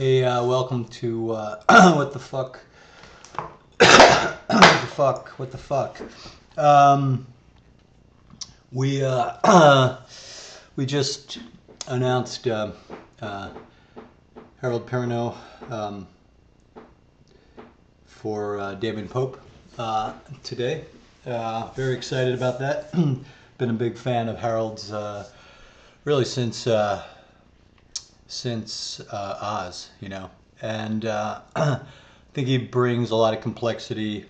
Hey, welcome to what the fuck? What the fuck? What the fuck? Um, we we just announced Harold Perrineau for Damon Pope today. Very excited about that. Been a big fan of Harold's really since Oz, and I think he brings a lot of complexity,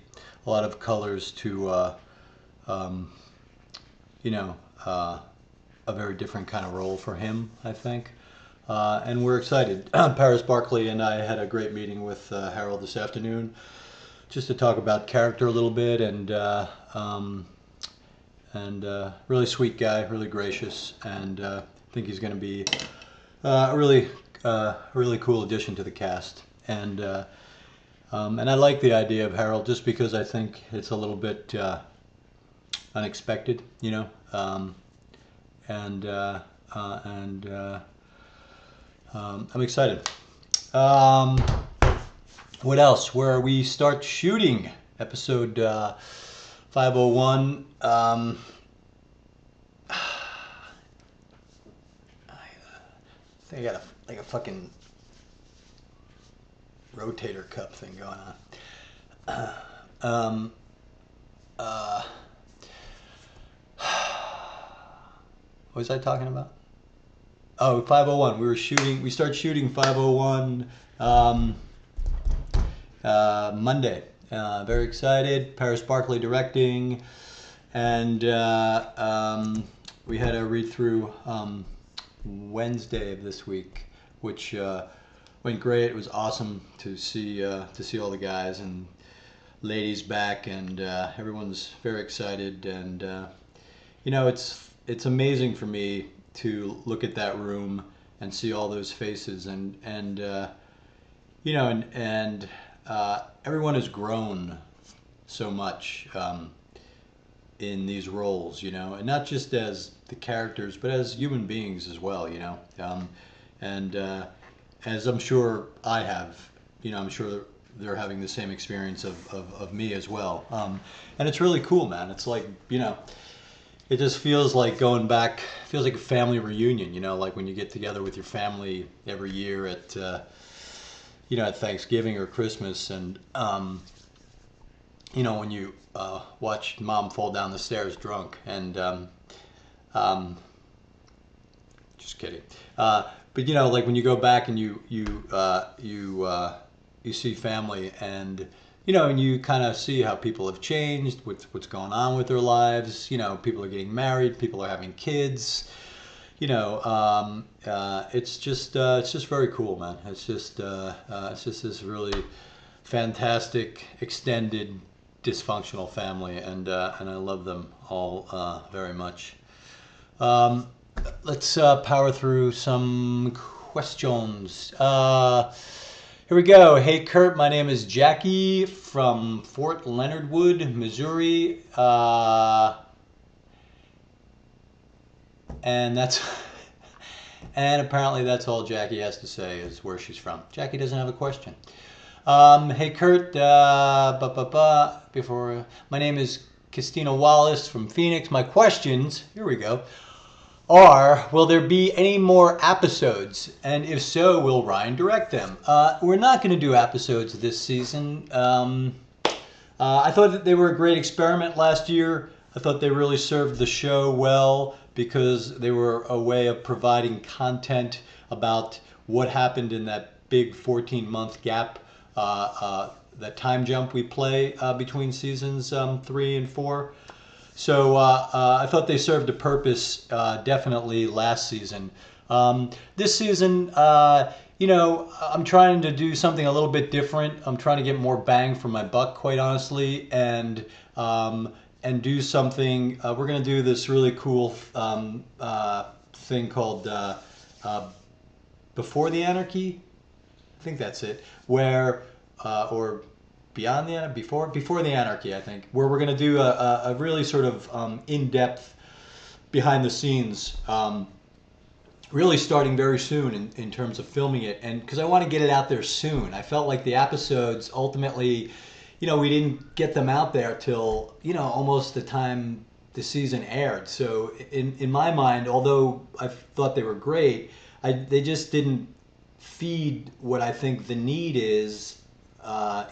a lot of colors to, um, you know, uh, a very different kind of role for him, I think. And we're excited. Paris Barkley and I had a great meeting with Harold this afternoon just to talk about character a little bit, and really sweet guy, really gracious, and I think he's going to be a really cool addition to the cast. And I like the idea of Harold just because I think it's a little bit unexpected, and I'm excited. Um, what else? Where we start shooting episode 501. I think I got a fucking rotator cup thing going on. Um, uh, what was I talking about? Oh, 501. We started shooting 501 Monday. Very excited. Paris Barkley directing. And we had a read through Wednesday of this week, which went great. It was awesome to see all the guys and ladies back, and everyone's very excited. And it's amazing for me to look at that room and see all those faces, and everyone has grown so much in these roles, and not just as the characters, but as human beings as well, and as I'm sure I have, I'm sure they're having the same experience of me as well. And it's really cool, man. It's like, it just feels like going back, feels like a family reunion, like when you get together with your family every year at Thanksgiving or Christmas, and, when you watch mom fall down the stairs drunk, and um, just kidding. But like when you go back and you see family, and and you kind of see how people have changed, what's going on with their lives. People are getting married, people are having kids. It's just very cool, man. It's just this really fantastic extended dysfunctional family, and I love them all very much. Um, let's power through some questions. Here we go. Hey Kurt, my name is Jackie from Fort Leonard Wood, Missouri, and that's and apparently that's all Jackie has to say is where she's from. Jackie doesn't have a question. Hey Kurt, before my name is Christina Wallace from Phoenix. My questions, here we go, are: will there be any more episodes? And if so, will Ryan direct them? We're not going to do episodes this season. I thought that they were a great experiment last year. I thought they really served the show well because they were a way of providing content about what happened in that big 14-month gap, that time jump we play between seasons 3 and 4. So I thought they served a purpose definitely last season. This season, I'm trying to do something a little bit different. I'm trying to get more bang for my buck, quite honestly, and do something. We're going to do this really cool thing called Before the Anarchy. I think that's it. Where or Beyond the before the Anarchy, I think, where we're going to do a really sort of in-depth, behind the scenes really starting very soon in terms of filming it, and because I want to get it out there soon. I felt like the episodes ultimately, we didn't get them out there till almost the time the season aired. So in my mind, although I thought they were great, they just didn't feed what I think the need is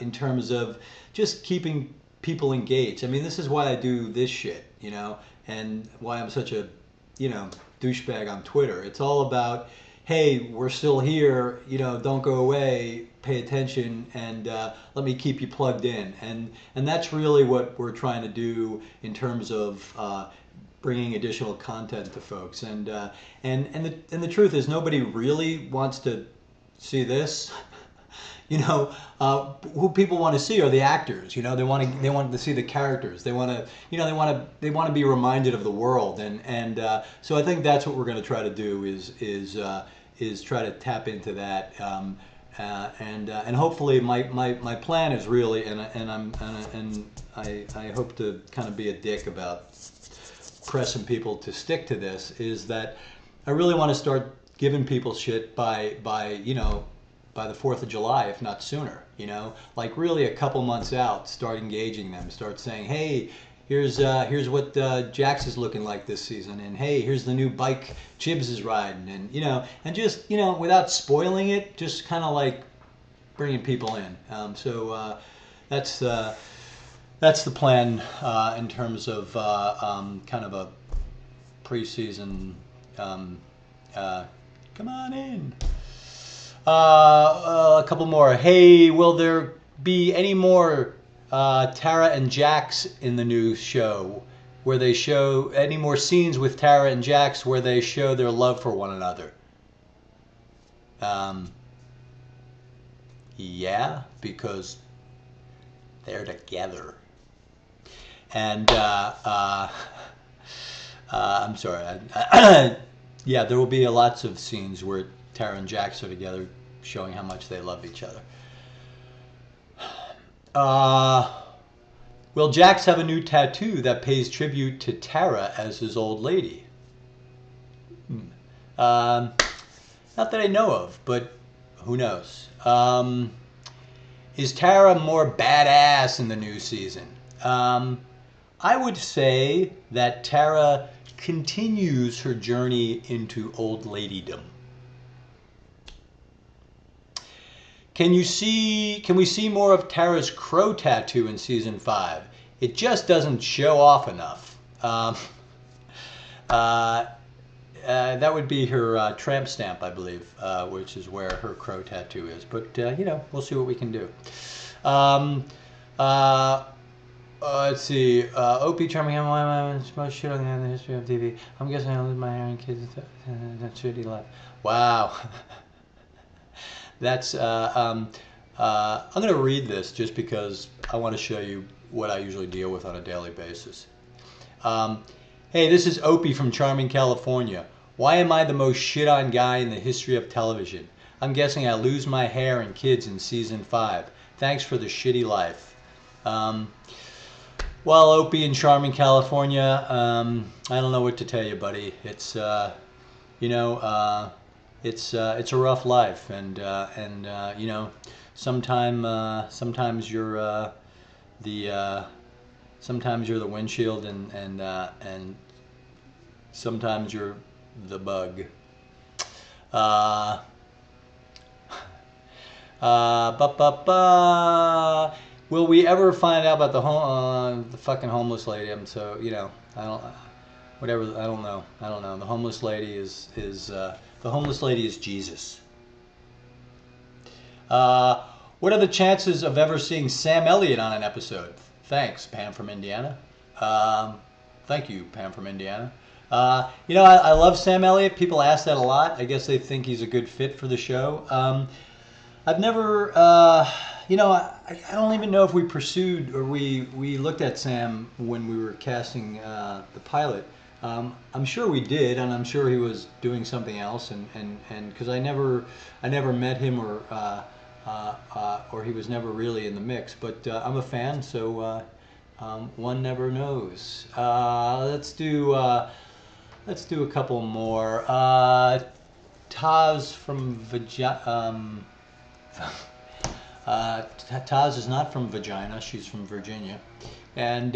in terms of just keeping people engaged. I mean, this is why I do this shit, and why I'm such a douchebag on Twitter. It's all about, hey, we're still here, don't go away, pay attention, and let me keep you plugged in. And that's really what we're trying to do in terms of bringing additional content to folks. And the truth is, nobody really wants to see this. Who people want to see are the actors. They want to see the characters. They want to be reminded of the world. So I think that's what we're going to try to do is try to tap into that. And hopefully my plan is really, and I hope to kind of be a dick about pressing people to stick to this, is that I really want to start giving people shit by the 4th of July, if not sooner, like really a couple months out, start engaging them, start saying, hey, here's what Jax is looking like this season, and hey, here's the new bike Chibs is riding, and just, without spoiling it, just kind of like bringing people in. So that's the plan in terms of kind of a preseason, come on in. A couple more. Hey, will there be any more Tara and Jax in the new show, where they show any more scenes with Tara and Jax where they show their love for one another? Yeah, because they're together. And I'm sorry. Yeah, there will be lots of scenes where Tara and Jax are together, showing how much they love each other. Will Jax have a new tattoo that pays tribute to Tara as his old lady? Not that I know of, but who knows? Is Tara more badass in the new season? I would say that Tara continues her journey into old ladydom. Can we see more of Tara's crow tattoo in season 5? It just doesn't show off enough. That would be her tramp stamp, I believe, which is where her crow tattoo is. But we'll see what we can do. Let's see. Opie charming most shit on the history of TV. I'm guessing I lose my hair and kids. That shitty life. Wow. That's I'm going to read this just because I want to show you what I usually deal with on a daily basis. Hey, this is Opie from Charming, California. Why am I the most shit-on guy in the history of television? I'm guessing I lose my hair and kids in season 5. Thanks for the shitty life. Well, Opie in Charming, California, I don't know what to tell you, buddy. It's it's a rough life, and sometimes you're sometimes you're the windshield, and sometimes you're the bug. Will we ever find out about the fucking homeless lady? I'm so I don't. Whatever, I don't know. The homeless lady is the homeless lady is Jesus. What are the chances of ever seeing Sam Elliott on an episode? Thanks, Pam from Indiana. Thank you, Pam from Indiana. I love Sam Elliott. People ask that a lot. I guess they think he's a good fit for the show. I've never, I don't even know if we pursued or we looked at Sam when we were casting the pilot. I'm sure we did, and I'm sure he was doing something else, and because I never met him or he was never really in the mix. But I'm a fan, so one never knows. Let's do a couple more. Taz from Taz is not from Vagina. She's from Virginia. And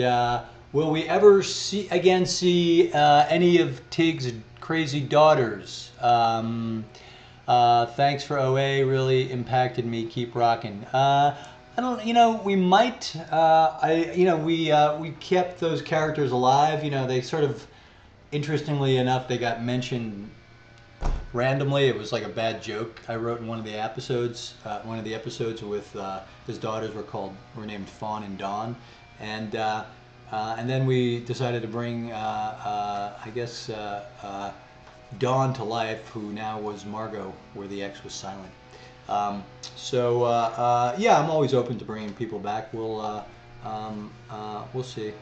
will we ever see any of Tig's crazy daughters? Thanks for OA. Really impacted me. Keep rocking. I don't. We might. We kept those characters alive. They sort of, interestingly enough, they got mentioned randomly. It was like a bad joke I wrote in one of the episodes. One of the episodes with his daughters were named Fawn and Dawn, and then we decided to bring Dawn to life, who now was Margot, where the X was silent. Yeah, I'm always open to bringing people back. We'll see.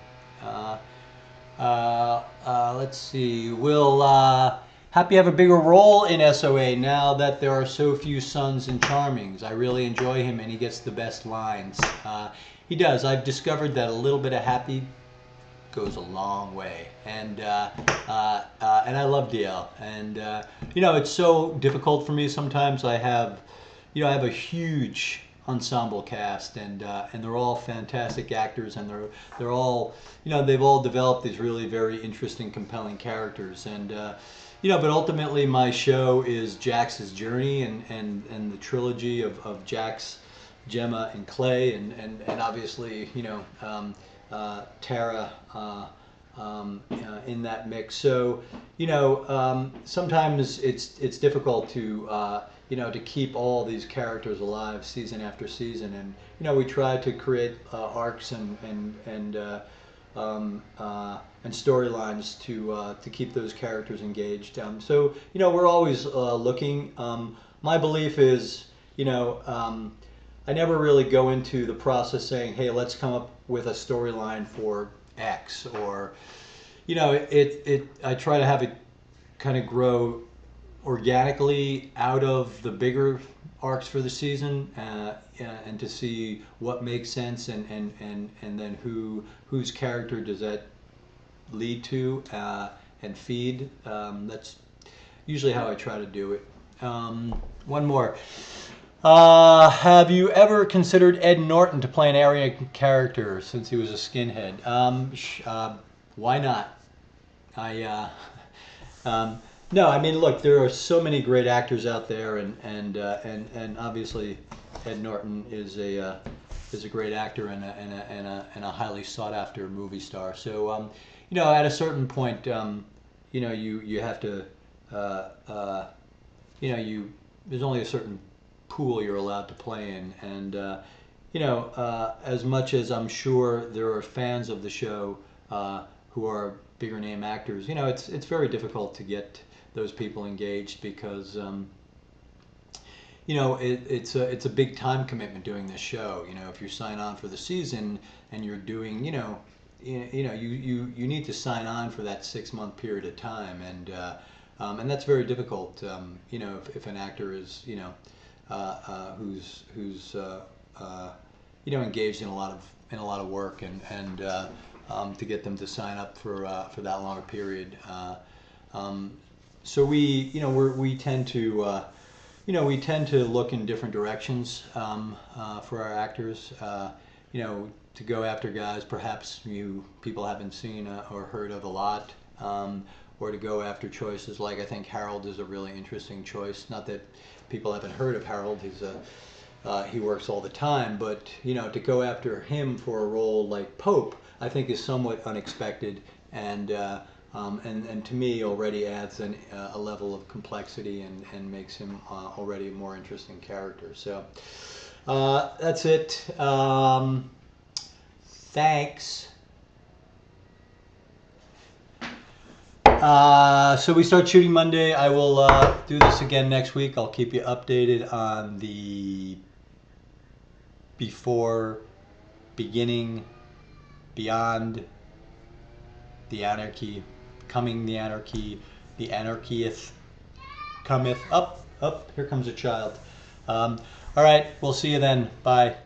Let's see. Will Happy have a bigger role in SOA now that there are so few Sons and Charmings? I really enjoy him, and he gets the best lines. He does. I've discovered that a little bit of Happy goes a long way, and I love DL. And it's so difficult for me sometimes. I have a huge ensemble cast, and they're all fantastic actors, and they're all they've all developed these really very interesting, compelling characters, and but ultimately my show is Jax's journey and the trilogy of Jax, Gemma, and Clay, and obviously Tara in that mix. So sometimes it's difficult to keep all these characters alive season after season, and we try to create arcs and storylines to keep those characters engaged. So we're always looking. My belief is I never really go into the process saying, hey, let's come up with a storyline for X, or I try to have it kind of grow organically out of the bigger arcs for the season, and to see what makes sense, and then whose character does that lead to and feed. That's usually how I try to do it. One more. Have you ever considered Ed Norton to play an Aryan character since he was a skinhead? Why not? No, I mean, look, there are so many great actors out there, and obviously Ed Norton is a great actor and a highly sought after movie star. So at a certain point, you have to there's only a certain pool you're allowed to play in, and as much as I'm sure there are fans of the show who are bigger name actors, it's very difficult to get those people engaged, because it's a big time commitment doing this show. If you sign on for the season and you're doing you need to sign on for that 6-month period of time, and that's very difficult. If an actor is who's engaged in a lot of work, and to get them to sign up for that longer period. So we tend to look in different directions for our actors. To go after guys perhaps people haven't seen or heard of a lot, or to go after choices like, I think Harold is a really interesting choice. Not that people haven't heard of Harold. He works all the time, but to go after him for a role like Pope, I think is somewhat unexpected, and to me already adds a level of complexity and makes him already a more interesting character. So that's it. Thanks. So we start shooting Monday. I will do this again next week. I'll keep you updated on the before, beginning, beyond, the anarchy, coming the anarchy, the anarchieth cometh. Up, here comes a child. All right, we'll see you then. Bye.